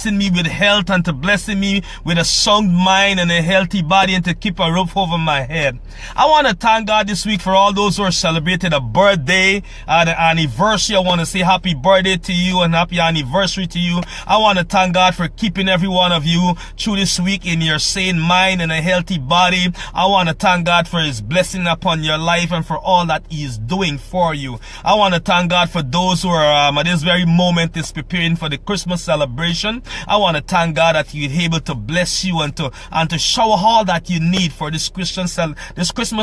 me with health and to blessing me with a sound mind and a healthy body and to keep a roof over my head. I want to thank God this week for all those who are celebrating a birthday, an anniversary. I want to say happy birthday to you and happy anniversary to you. I want to thank God for keeping every one of you through this week in your sane mind and a healthy body. I want to thank God for his blessing upon your life and for all that he is doing for you. I want to thank God for those who are at this very moment is preparing for the Christmas celebration. I want to thank God that He is able to bless you and to shower all that you need for this Christmas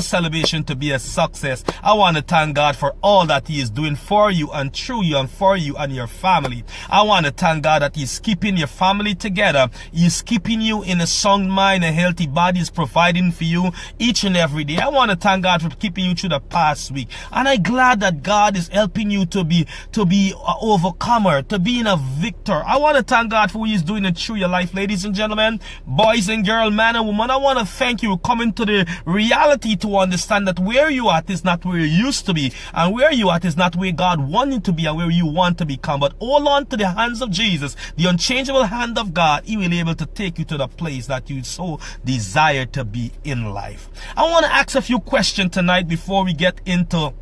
celebration to be a success. I want to thank God for all that He is doing for you and through you and for you and your family. I want to thank God that He's keeping your family together. He's keeping you in a sound mind, a healthy body. He's providing for you each and every day. I want to thank God for keeping you through the past week. And I'm glad that God is helping you to be an overcomer, to be in a victor. I want to thank God for what He's doing it through your life, ladies and gentlemen, boys and girls, man and woman. I want to thank you for coming to the reality to understand that where you at is not where you used to be, and where you at is not where God wanted you to be and where you want to become. But hold on to the hands of Jesus, the unchangeable hand of God. He will be able to take you to the place that you so desire to be in life. I want to ask a few questions tonight before we get into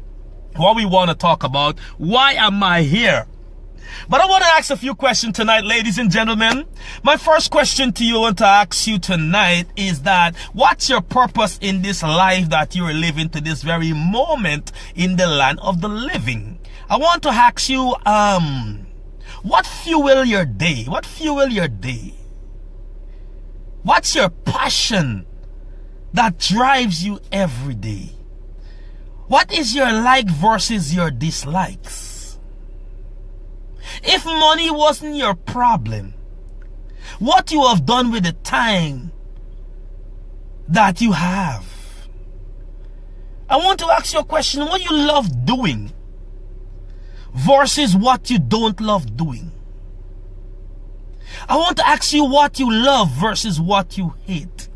what we want to talk about. Why am I here? But I want to ask a few questions tonight, ladies and gentlemen. My first question to you, I want to ask you tonight is that what's your purpose in this life that you are living to this very moment in the land of the living? I want to ask you, what fuel your day? What fuel your day? What's your passion that drives you every day? What is your like versus your dislikes? If money wasn't your problem, what you have done with the time that you have? I want to ask you a question. What you love doing versus what you don't love doing? I want to ask you what you love versus what you hate.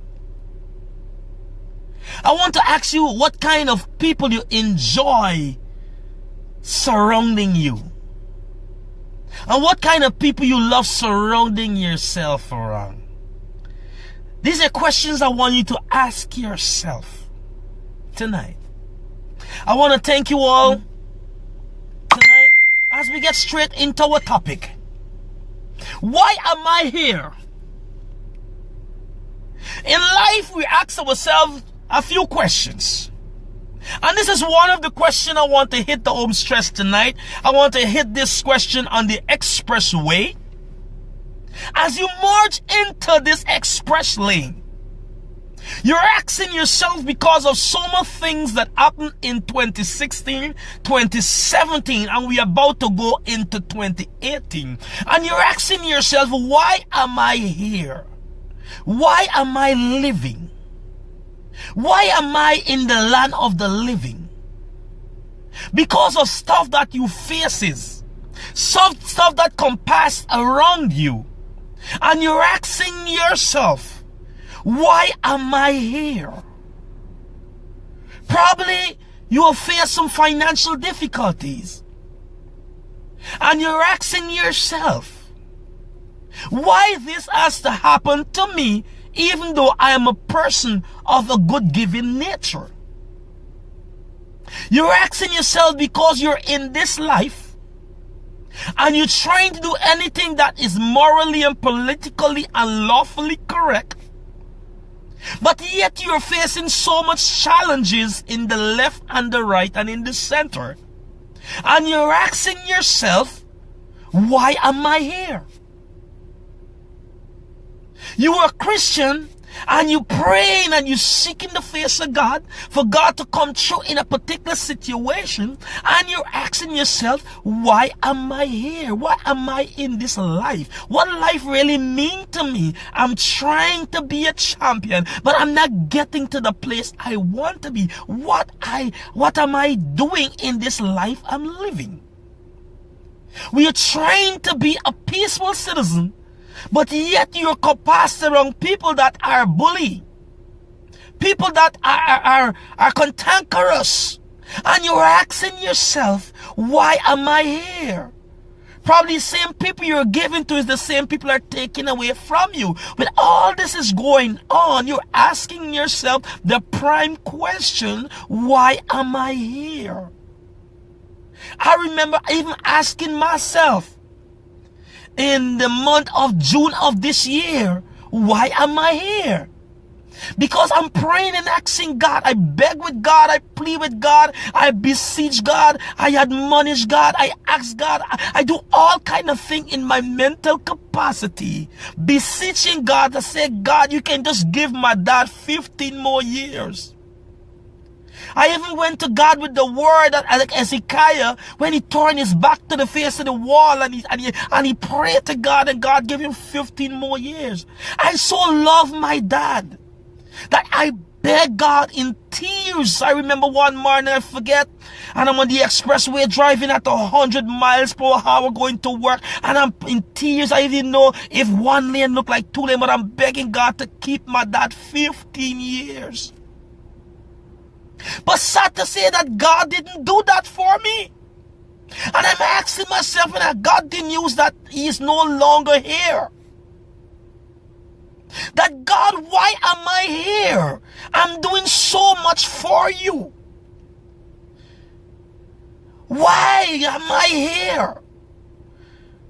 I want to ask you what kind of people you enjoy surrounding you. And what kind of people you love surrounding yourself around. These are questions I want you to ask yourself tonight. I want to thank you all tonight as we get straight into our topic. Why am I here? In life, we ask ourselves a few questions. And this is one of the questions I want to hit the home stress tonight. I want to hit this question on the expressway. As you march into this express lane, you're asking yourself because of so many things that happened in 2016, 2017, and we're about to go into 2018. And you're asking yourself, why am I here? Why am I living? Why am I in the land of the living? Because of stuff that you faces, stuff that compass around you. And you're asking yourself, why am I here? Probably you will face some financial difficulties. And you're asking yourself, why this has to happen to me, even though I am a person of a good giving nature? You're asking yourself because you're in this life and you're trying to do anything that is morally and politically and lawfully correct, but yet you're facing so much challenges in the left and the right and in the center. And you're asking yourself, why am I here? You are a Christian and you praying and you seeking the face of God for God to come through in a particular situation, and you're asking yourself, why am I here? Why am I in this life? What life really mean to me? I'm trying to be a champion, but I'm not getting to the place I want to be. What am I doing in this life I'm living? We are trying to be a peaceful citizen, but yet you're compassed around people that are bully, people that are cantankerous, and you're asking yourself, why am I here? Probably the same people you're giving to is the same people are taking away from you. When all this is going on, you're asking yourself the prime question, why am I here? I remember even asking myself in the month of June of this year, why am I here? Because I'm praying and asking God. I beg with God. I plead with God. I beseech God. I admonish God. I ask God. I do all kind of things in my mental capacity. Beseeching God to say, God, you can just give my dad 15 more years. I even went to God with the word that like Hezekiah, when he turned his back to the face of the wall and he prayed to God, and God gave him 15 more years. I so love my dad that I begged God in tears. I remember one morning, I forget, and I'm on the expressway driving at 100 miles per hour going to work, and I'm in tears. I didn't know if one lane looked like two lanes, but I'm begging God to keep my dad 15 years. But sad to say that God didn't do that for me. And I'm asking myself, and God didn't use that, he is no longer here. That God, why am I here? I'm doing so much for you. Why am I here?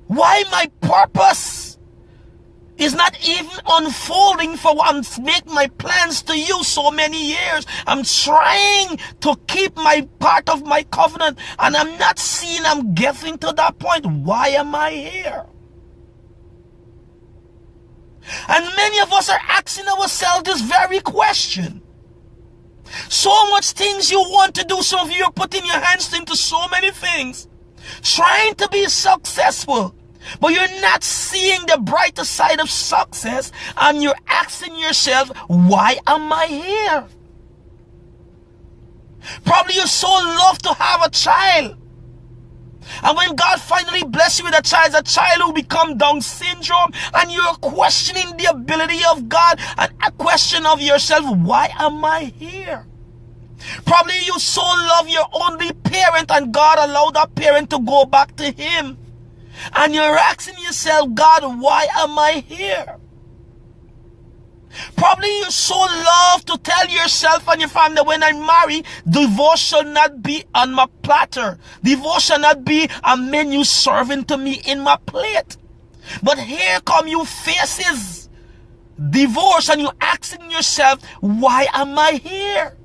Why my purpose is not even unfolding for what make my plans to you so many years. I'm trying to keep my part of my covenant, and I'm not seeing I'm getting to that point. Why am I here? And many of us are asking ourselves this very question. So much things you want to do. Some of you are putting your hands into so many things, trying to be successful. But you're not seeing the brighter side of success, and you're asking yourself, why am I here? Probably you so love to have a child. And when God finally bless you with a child who become Down syndrome, and you're questioning the ability of God and a question of yourself, why am I here? Probably you so love your only parent, and God allowed that parent to go back to him. And you're asking yourself, God, why am I here? Probably you so love to tell yourself and your family, when I marry, divorce shall not be on my platter. Divorce shall not be a menu serving to me in my plate. But here come you faces divorce, and you asking yourself, why am I here?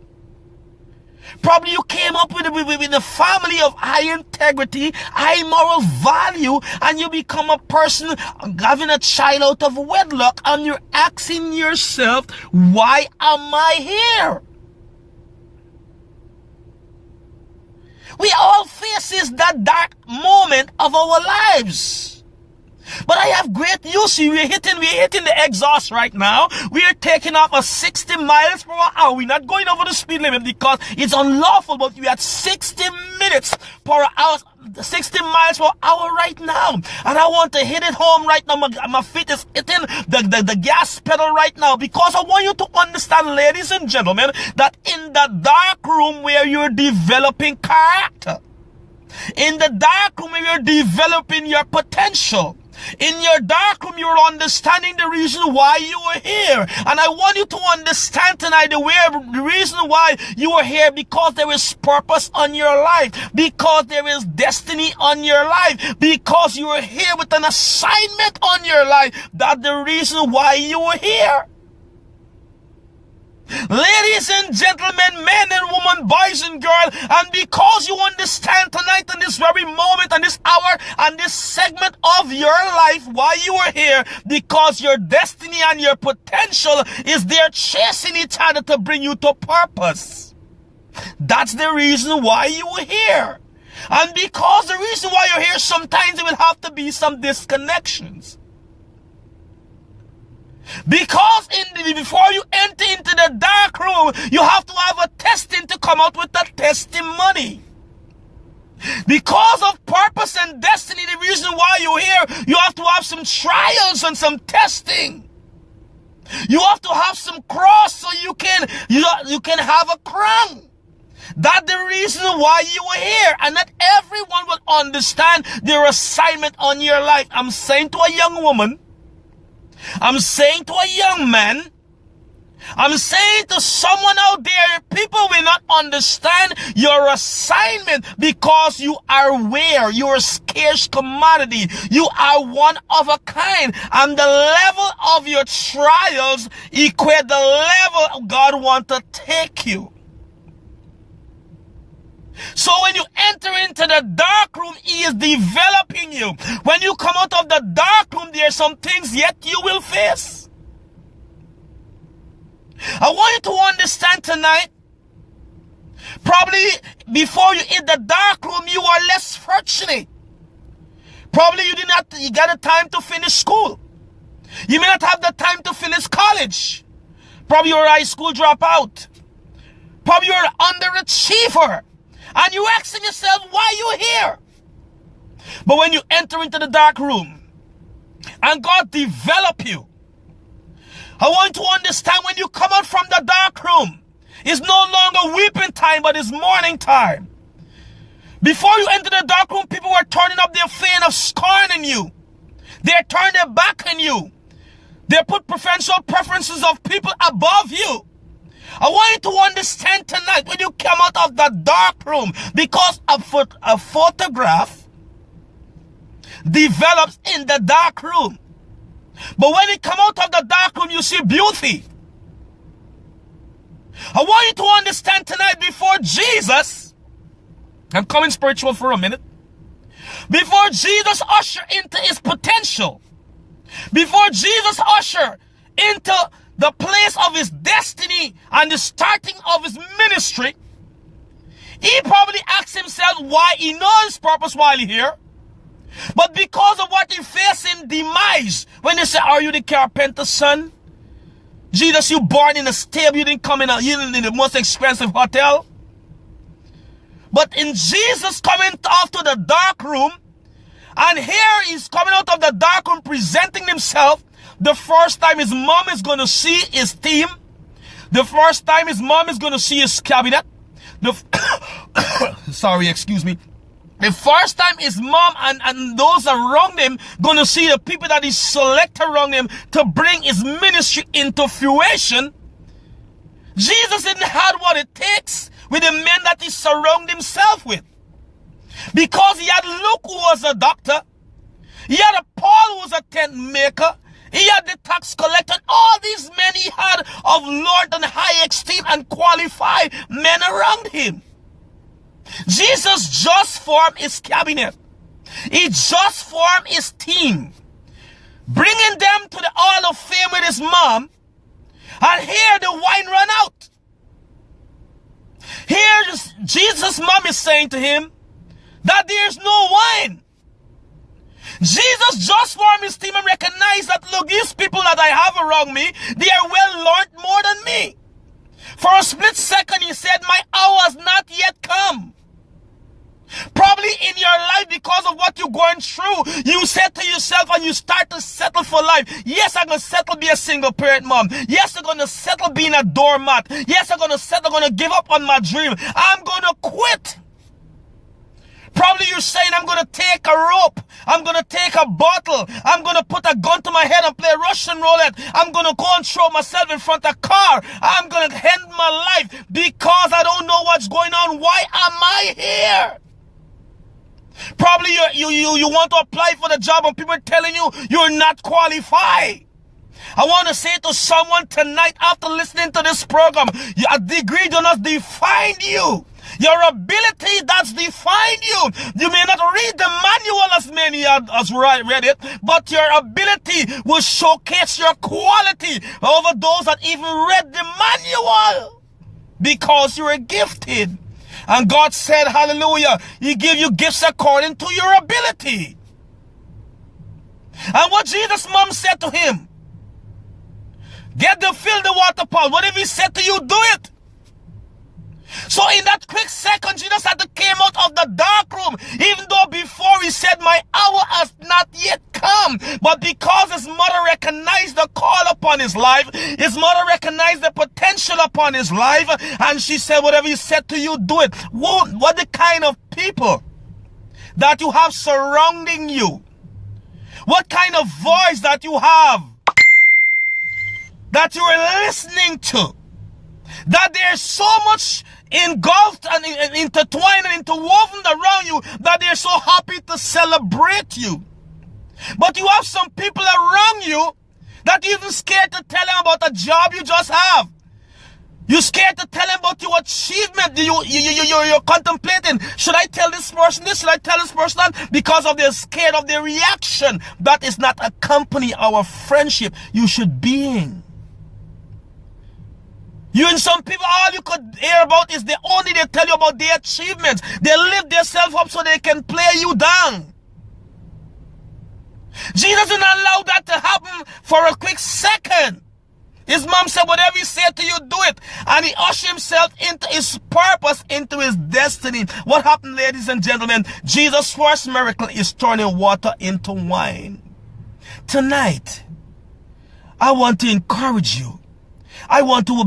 Probably you came up with a family of high integrity, high moral value, and you become a person having a child out of wedlock, and you're asking yourself, why am I here? We all face that dark moment of our lives. But I have great news. We're hitting the exhaust right now. We are taking off at 60 miles per hour. We're not going over the speed limit because it's unlawful, but we're at 60 minutes per hour, 60 miles per hour right now. And I want to hit it home right now. My feet is hitting the gas pedal right now, because I want you to understand, ladies and gentlemen, that in the dark room where you're developing character, in the dark room where you're developing your potential, in your dark room, you're understanding the reason why you are here. And I want you to understand tonight the reason why you are here, because there is purpose on your life, because there is destiny on your life, because you are here with an assignment on your life. That's the reason why you are here. Ladies and gentlemen, men and women, boys and girls, and because you understand tonight in this very moment and this hour and this segment of your life why you are here, because your destiny and your potential is there chasing each other to bring you to purpose. That's the reason why you are here. And because the reason why you're here, sometimes there will have to be some disconnections. Because before you enter into the dark room, you have to have a testing to come out with that testimony. Because of purpose and destiny, the reason why you're here, you have to have some trials and some testing. You have to have some cross so you can have a crown. That's the reason why you are here. And not everyone will understand their assignment on your life. I'm saying to a young woman, I'm saying to a young man, I'm saying to someone out there, people will not understand your assignment because you are rare. You are a scarce commodity. You are one of a kind. And the level of your trials equate the level God wants to take you. So when you enter into the dark room, He is developing you. When you come out of the dark room, there are some things yet you will face. I want you to understand tonight, probably before you hit the dark room, you are less fortunate. Probably you got the time to finish school. You may not have the time to finish college. Probably you're a high school dropout. Probably you're an underachiever. And you're asking yourself, why you here? But when you enter into the dark room and God develop you, I want you to understand when you come out from the dark room, it's no longer weeping time, but it's morning time. Before you enter the dark room, people were turning up their fan of scorning you. They turned their back on you. They put preferential preferences of people above you. I want you to understand tonight when you come out of the dark room, because a photograph develops in the dark room. But when you come out of the dark room, you see beauty. I want you to understand tonight, before Jesus, I'm coming spiritual for a minute, before Jesus usher into his potential, before Jesus usher into the place of his destiny and the starting of his ministry, he probably asked himself why he knows his purpose while he's here. But because of what he faced in demise, when they say, are you the carpenter's son? Jesus, you born in a stable, you didn't come in the most expensive hotel. But in Jesus coming out to the dark room, and here he's coming out of the dark room presenting himself, the first time his mom is going to see his team, the first time his mom is going to see his cabinet, sorry, excuse me, the first time his mom and those around him going to see the people that he select around him to bring his ministry into fruition, Jesus didn't have what it takes with the men that he surrounded himself with. Because he had Luke, who was a doctor, he had a Paul, who was a tent maker, he had the tax collector. All these men he had of Lord and high esteem and qualified men around him. Jesus just formed his cabinet. He just formed his team, bringing them to the Hall of Fame with his mom. And here the wine ran out. Here Jesus' mom is saying to him that there's no wine. Jesus just formed his team and recognized that, look, these people that I have around me, they are well learned more than me. For a split second he said, my hour has not yet come. Probably in your life, because of what you're going through, you said to yourself and you start to settle for life. Yes, I'm going to settle be a single parent mom. Yes, I'm going to settle being a doormat. Yes, I'm going to settle, I'm going to give up on my dream. I'm going to quit. Probably you're saying, I'm going to take a rope. I'm going to take a bottle. I'm going to put a gun to my head and play Russian roulette. I'm going to go and throw myself in front of a car. I'm going to end my life because I don't know what's going on. Why am I here? Probably you want to apply for the job and people are telling you you're not qualified. I want to say to someone tonight, after listening to this program, a degree does not define you. Your ability does define you. You may not read the manual as many as read it, but your ability will showcase your quality over those that even read the manual, because you are gifted. And God said, hallelujah, He gave you gifts according to your ability. And what Jesus' mom said to him, fill the water pot. Whatever He said to you, do it. So in that quick second, Jesus had to came out of the dark room, even though before He said, my hour has not yet come. come. But because his mother recognized the call upon his life, his mother recognized the potential upon his life, and she said, whatever he said to you, do it. What the kind of people that you have surrounding you? What kind of voice that you have that you are listening to? That there's so much engulfed and intertwined and interwoven around you that they're so happy to celebrate you. But you have some people around you that you're even scared to tell them about a job you just have. You're scared to tell them about your achievement. You're contemplating, should I tell this person this? Should I tell this person that? Because of they're scared of their reaction. That is not accompany our friendship you should be in. You and some people, all you could hear about is they tell you about their achievements. They lift themselves up so they can play you down. Jesus didn't allow that to happen for a quick second. His mom said, whatever he said to you, do it. And he ushered himself into his purpose, into his destiny. What happened, ladies and gentlemen? Jesus' first miracle is turning water into wine. Tonight, I want to encourage you. I want to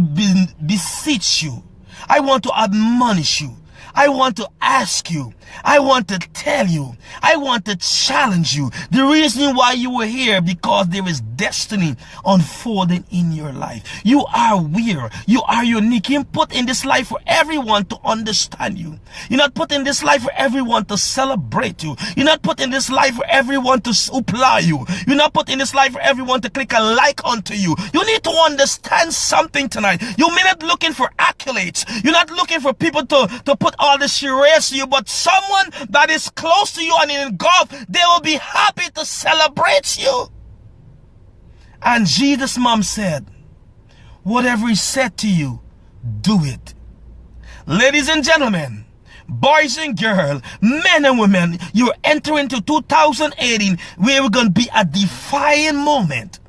beseech you. I want to admonish you. I want to ask you. I want to tell you. I want to challenge you. The reason why you were here, because there is destiny unfolding in your life. You are weird. You are unique. You're put in this life for everyone to understand you. You're not put in this life for everyone to celebrate you. You're not put in this life for everyone to supply you. You're not put in this life for everyone to click a like onto you. You need to understand something tonight. You're not looking for accolades. You're not looking for people to put all the charades to you, but someone that is close to you and in God, they will be happy to celebrate you. And Jesus' mom said, whatever he said to you, do it. Ladies and gentlemen, boys and girls, men and women, you're entering into 2018 where we're going to be a defining moment.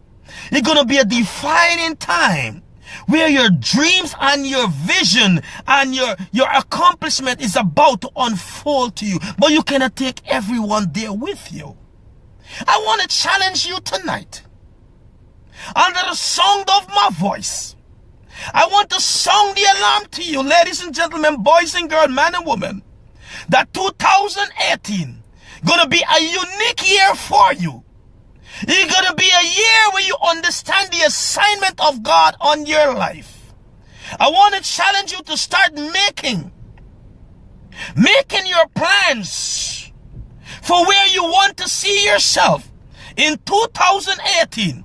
It's going to be a defining time where your dreams and your vision and your accomplishment is about to unfold to you. But you cannot take everyone there with you. I want to challenge you tonight. Under the sound of my voice, I want to sound the alarm to you, ladies and gentlemen, boys and girls, men and women, that 2018 going to be a unique year for you. It's going to be a year where you understand the assignment of God on your life. I want to challenge you to start making your plans for where you want to see yourself in 2018.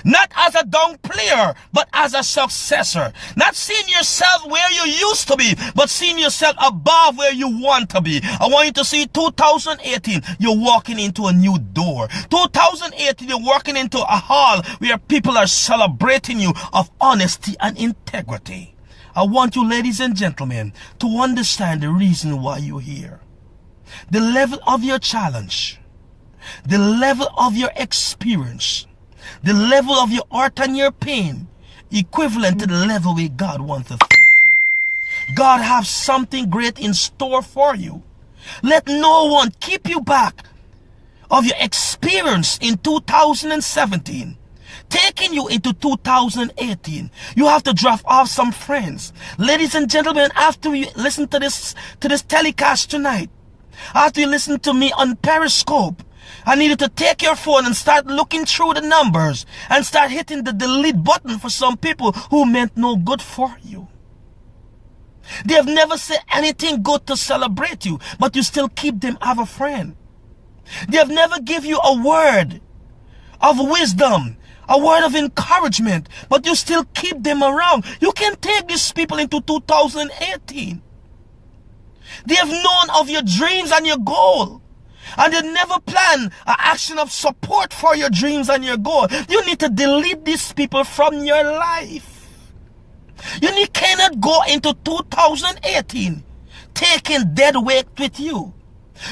Not as a down player, but as a successor. Not seeing yourself where you used to be, but seeing yourself above where you want to be. I want you to see 2018, you're walking into a new door. 2018, you're walking into a hall where people are celebrating you of honesty and integrity. I want you, ladies and gentlemen, to understand the reason why you're here. The level of your challenge, the level of your experience, the level of your art and your pain, equivalent to the level where God wants to take you. God has something great in store for you. Let no one keep you back of your experience in 2017, taking you into 2018. You have to drop off some friends. Ladies and gentlemen, after you listen to this telecast tonight, after you listen to me on Periscope, I need you to take your phone and start looking through the numbers and start hitting the delete button for some people who meant no good for you. They have never said anything good to celebrate you, but you still keep them as a friend. They have never give you a word of wisdom, a word of encouragement, but you still keep them around. You can take these people into 2018. They have known of your dreams and your goal, and they never plan an action of support for your dreams and your goal. You need to delete these people from your life. You cannot go into 2018 taking dead weight with you.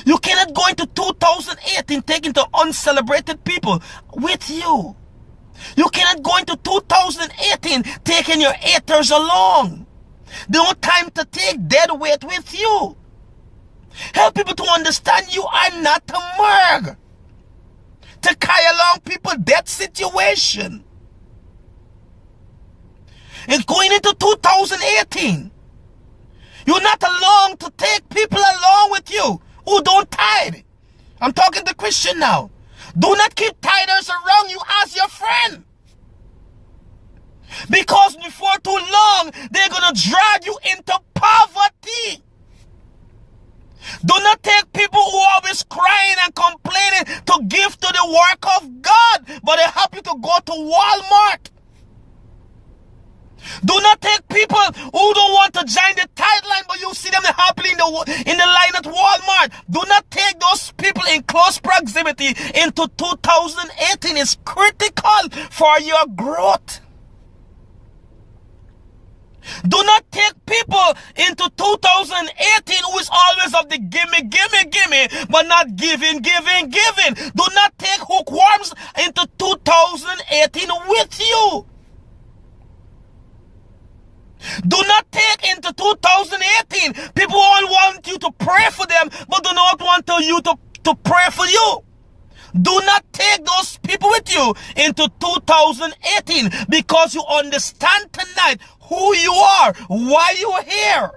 You cannot go into 2018 taking the uncelebrated people with you. You cannot go into 2018 taking your haters along. There's no time to take dead weight with you. Help people to understand you are not a morgue. to carry along people's death situation. And going into 2018, you're not alone to take people along with you who don't tithe. I'm talking to Christian now. Do not keep tithers around you as your friend. Because before too long, they're going to drag you into poverty. Do not take people who are always crying and complaining to give to the work of God, but they help you to go to Walmart. Do not take people who don't want to join the tithe line, but you see them happily in the line at Walmart. Do not take those people in close proximity into 2018. It's critical for your growth. Do not take people into 2018 who is always of the gimme, but not giving. Do not take hookworms into 2018 with you. Do not take into 2018 people all want you to pray for them, but do not want you to pray for you. Do not take those people with you into 2018 because you understand tonight who you are, why you are here.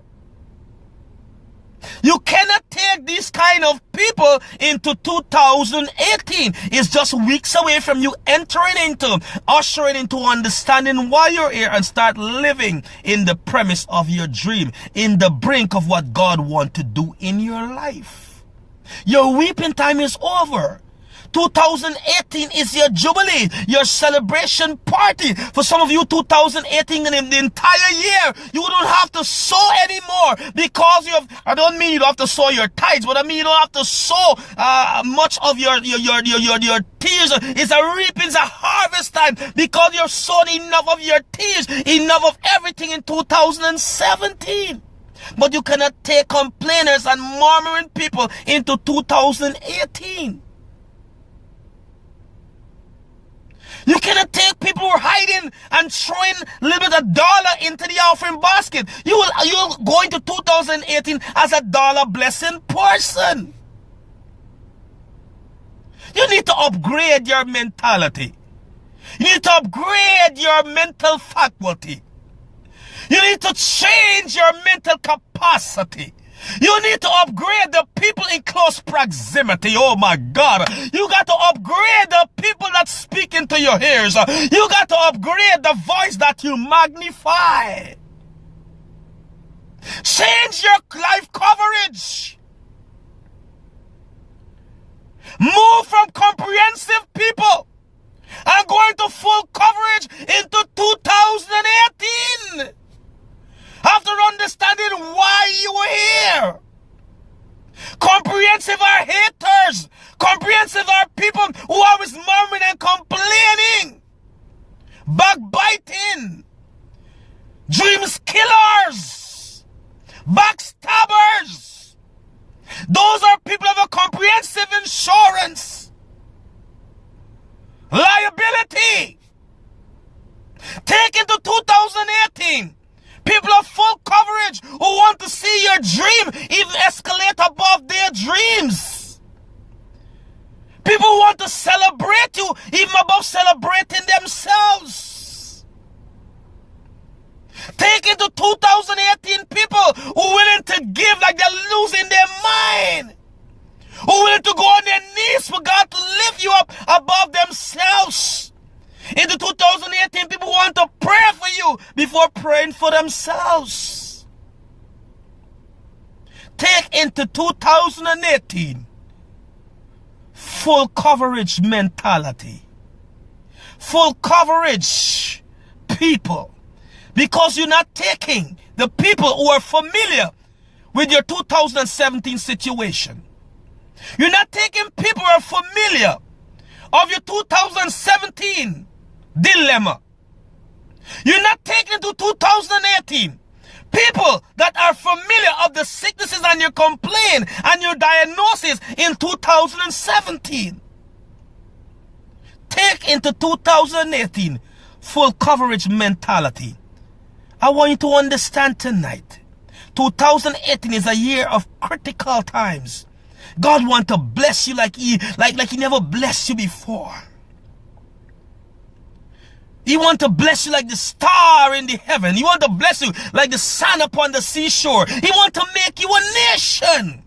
You cannot take these kind of people into 2018. It's just weeks away from you ushering into understanding why you're here and start living in the premise of your dream, in the brink of what God wants to do in your life. Your weeping time is over. 2018 is your jubilee, your celebration party. For some of you, 2018 and the entire year, you don't have to sow anymore because you have, I don't mean you don't have to sow your tithes, but I mean you don't have to sow much of your tears. It's a reaping, it's a harvest time because you've sown enough of your tears, enough of everything in 2017. But you cannot take complainers and murmuring people into 2018. You cannot take people who are hiding and throwing a little bit of dollar into the offering basket. You'll go into 2018 as a dollar blessing person. You need to upgrade your mentality. You need to upgrade your mental faculty. You need to change your mental capacity. You need to upgrade the people in close proximity. Oh my God. You got to upgrade the people that speak into your ears. You got to upgrade the voice that you magnify. Change your life coverage. Move from comprehensive people and go into full coverage into 2018. After understanding why you were here. Comprehensive are haters. Comprehensive are people who are always murmuring and complaining. Backbiting. Dreams killers. Backstabbers. Those are people of a comprehensive insurance. Liability. Take into 2018. People of full coverage who want to see your dream even escalate above their dreams. People who want to celebrate you even above celebrating themselves. Take into 2018 people who are willing to give like they're losing their mind. Who are willing to go on their knees for God to lift you up above themselves. In the 2018, people want to pray for you before praying for themselves. Take into 2018 full coverage mentality. Full coverage people. Because you're not taking the people who are familiar with your 2017 situation. You're not taking people who are familiar of your 2017 dilemma. You're not taking to 2018 people that are familiar of the sicknesses and your complaint and your diagnosis in 2017. Take into 2018 full coverage mentality. I want you to understand tonight, 2018 is a year of critical times. God wants to bless you like he never blessed you before. He wants to bless you like the star in the heaven. He wants to bless you like the sand upon the seashore. He wants to make you a nation.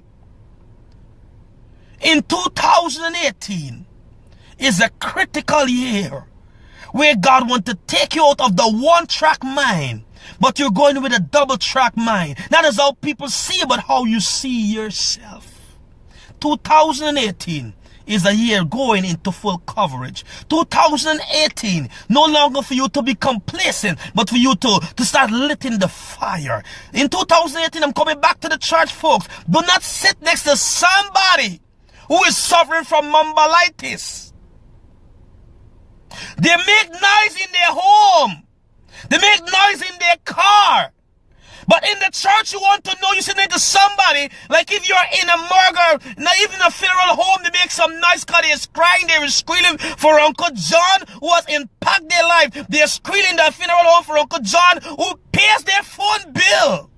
In 2018 is a critical year where God wants to take you out of the one-track mind, but you're going with a double-track mind. That is how people see you, but how you see yourself. 2018 is a year going into full coverage. 2018, no longer for you to be complacent, but for you to start lighting the fire. In 2018, I'm coming back to the church, folks. Do not sit next to somebody who is suffering from mumbleitis. They make noise in their home. They make noise in their car. But in the church, you want to know, you sit next to somebody, like if you're in a morgue, not even a funeral home, they make some noise because they're crying, they're screaming for Uncle John who has impacted their life. They're screaming the funeral home for Uncle John who pays their phone bill.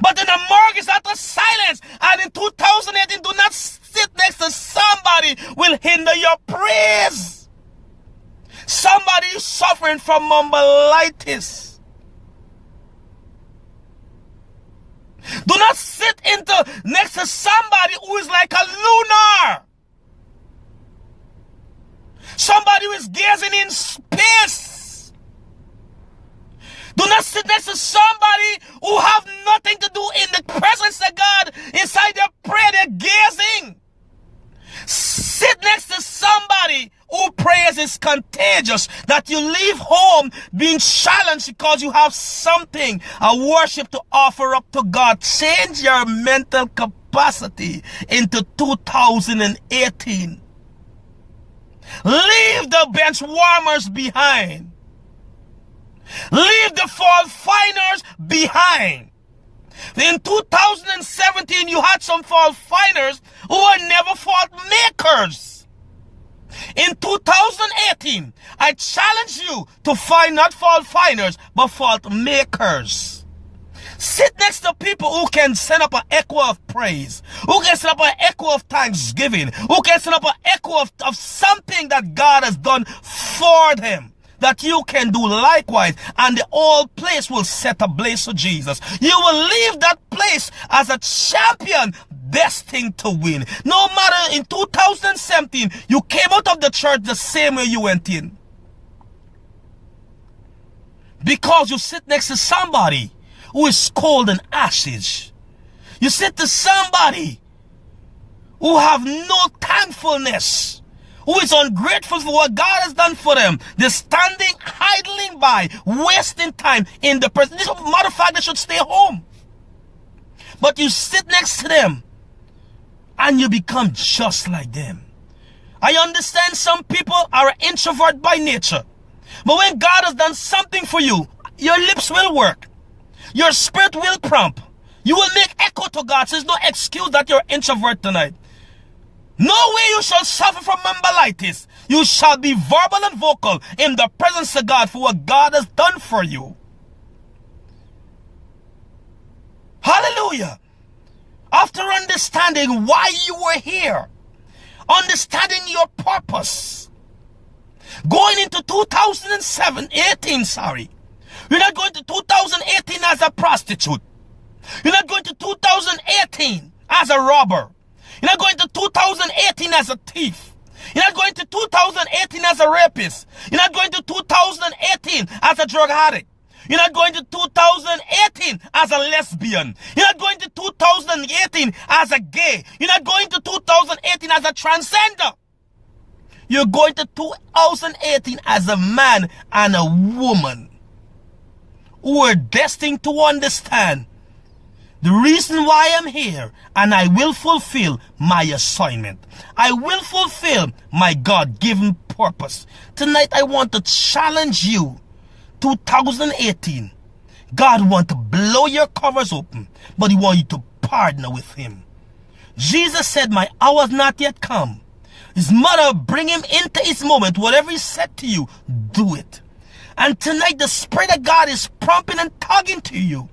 But in the morgue, it's utter silence. And in 2018, do not sit next to somebody who will hinder your praise. Somebody who's suffering from mumbleitis. Do not sit next to somebody who is like a lunar. Somebody who is gazing in space. Do not sit next to somebody who have nothing to do in the presence of God. Inside their prayer, they're gazing. Sit next to somebody who praise is contagious, that you leave home being challenged because you have something, a worship to offer up to God. Change your mental capacity into 2018. Leave the bench warmers behind. Leave the fall finders behind. In 2017, you had some fault finders who were never fault makers. In 2018, I challenge you to find not fault finders, but fault makers. Sit next to people who can send up an echo of praise, who can send up an echo of thanksgiving, who can send up an echo of something that God has done for them, that you can do likewise, and the whole place will set ablaze for Jesus. You will leave that place as a champion, destined to win. No matter in 2017, you came out of the church the same way you went in. Because you sit next to somebody who is cold and ashes. You sit to somebody who have no thankfulness, who is ungrateful for what God has done for them. They're standing, idling by, wasting time in the presence. This matter of fact, they should stay home. But you sit next to them and you become just like them. I understand some people are introvert by nature. But when God has done something for you, your lips will work. Your spirit will prompt. You will make echo to God. So there's no excuse that you're introvert tonight. No way you shall suffer from mumbleitis. You shall be verbal and vocal in the presence of God for what God has done for you. Hallelujah. After understanding why you were here, understanding your purpose, going into 2018, you're not going to 2018 as a prostitute. You're not going to 2018 as a robber. You're not going to 2018 as a thief. You're not going to 2018 as a rapist. You're not going to 2018 as a drug addict. You're not going to 2018 as a lesbian. You're not going to 2018 as a gay. You're not going to 2018 as a transgender. You're going to 2018 as a man and a woman who are destined to understand the reason why I'm here, and I will fulfill my assignment. I will fulfill my God-given purpose. Tonight I want to challenge you. 2018, God wants to blow your covers open, but He wants you to partner with Him. Jesus said, my hour has not yet come. His mother, bring Him into His moment. Whatever He said to you, do it. And tonight the Spirit of God is prompting and tugging to you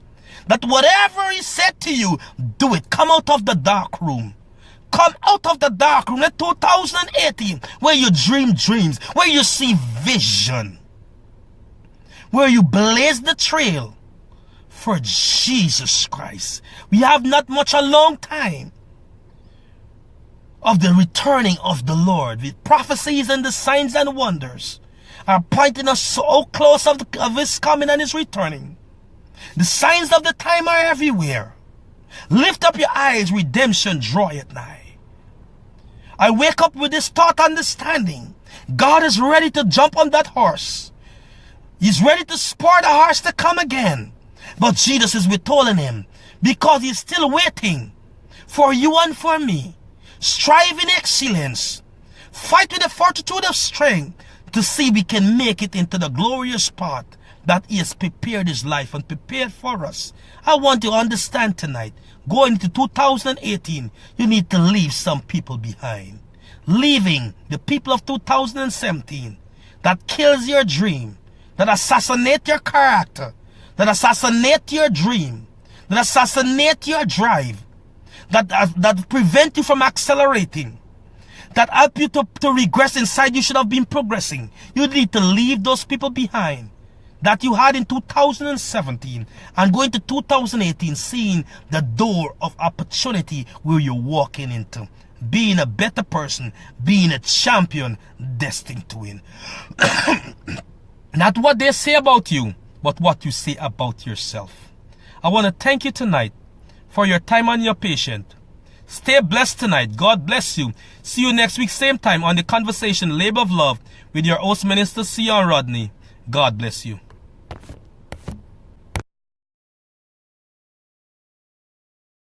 That whatever he said to you, do it. Come out of the dark room. Come out of the dark room in 2018, where you dream dreams, where you see vision, where you blaze the trail for Jesus Christ. We have not much a long time of the returning of the Lord. With prophecies and the signs and wonders are pointing us so close of his coming and his returning. The signs of the time are everywhere. Lift up your eyes, redemption draweth nigh. I wake up with this thought understanding. God is ready to jump on that horse. He's ready to spur the horse to come again. But Jesus is withholding him because he's still waiting for you and for me. Strive in excellence. Fight with the fortitude of strength to see we can make it into the glorious part that he has prepared his life and prepared for us. I want you to understand tonight, going into 2018, you need to leave some people behind. Leaving the people of 2017 that kills your dream, that assassinate your character, that assassinate your dream, that assassinate your drive, that prevent you from accelerating, that help you to regress inside you should have been progressing. You need to leave those people behind that you had in 2017 and go into 2018 seeing the door of opportunity where you're walking into. Being a better person, being a champion, destined to win. Not what they say about you, but what you say about yourself. I want to thank you tonight for your time and your patience. Stay blessed tonight. God bless you. See you next week, same time on the Conversation Labor of Love with your host, Minister Sion Rodney. God bless you.